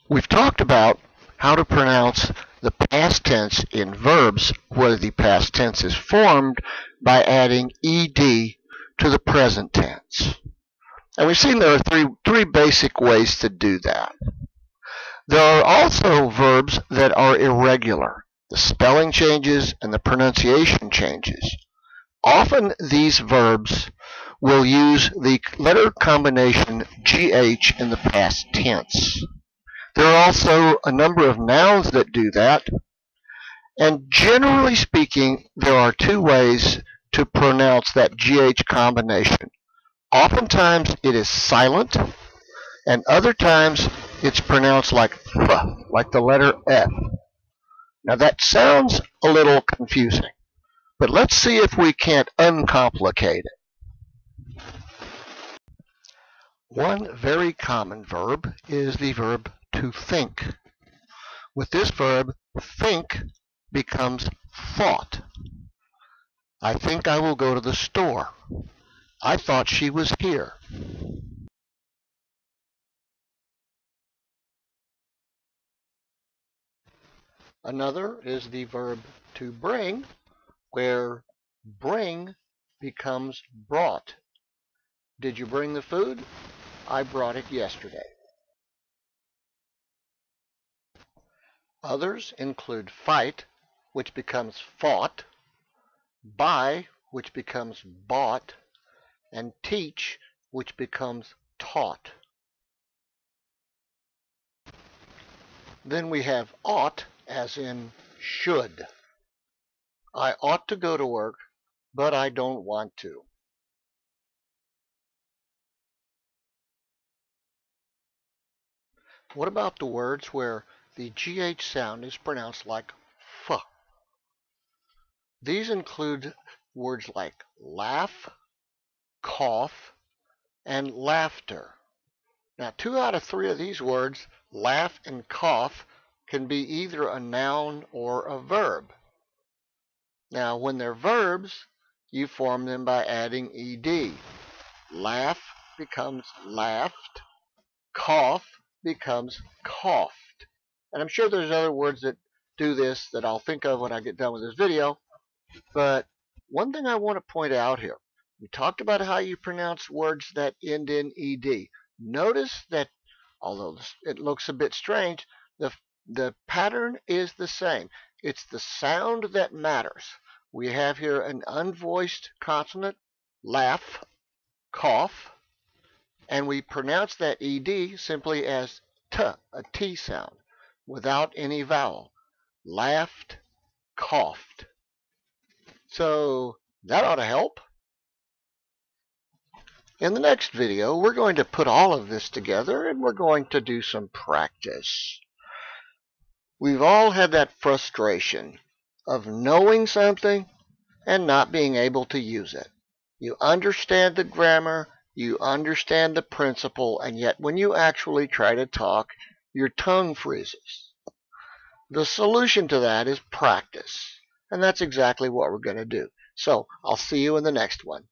We've talked about how to pronounce the past tense in verbs where the past tense is formed by adding ed to the present tense. And we've seen there are three basic ways to do that. There are also verbs that are irregular. The spelling changes and the pronunciation changes. Often these verbs will use the letter combination GH in the past tense. There are also a number of nouns that do that. And generally speaking, there are two ways to pronounce that GH combination. Oftentimes it is silent, and other times it's pronounced like F, like the letter F. Now that sounds a little confusing, but let's see if we can't uncomplicate it. One very common verb is the verb to think. With this verb, think becomes thought. I think I will go to the store. I thought she was here. Another is the verb to bring, where bring becomes brought. Did you bring the food? I brought it yesterday. Others include fight, which becomes fought, buy, which becomes bought, and teach, which becomes taught. Then we have ought, as in should. I ought to go to work, but I don't want to. What about the words where the GH sound is pronounced like F? These include words like laugh, cough, and laughter. Now, 2 out of 3 of these words, laugh and cough, can be either a noun or a verb. Now, when they're verbs, you form them by adding ed. Laugh becomes laughed. Cough becomes coughed. And I'm sure there's other words that do this that I'll think of when I get done with this video. But one thing I want to point out here, we talked about how you pronounce words that end in ed. Notice that although it looks a bit strange, the pattern is the same. It's the sound that matters. We have here an unvoiced consonant, laugh, cough, and we pronounce that ed simply as t, a T sound, without any vowel. Laughed, coughed. So that ought to help. In the next video, we're going to put all of this together and we're going to do some practice. We've all had that frustration of knowing something and not being able to use it. You understand the grammar, you understand the principle, and yet when you actually try to talk, your tongue freezes. The solution to that is practice, and that's exactly what we're going to do. So I'll see you in the next one.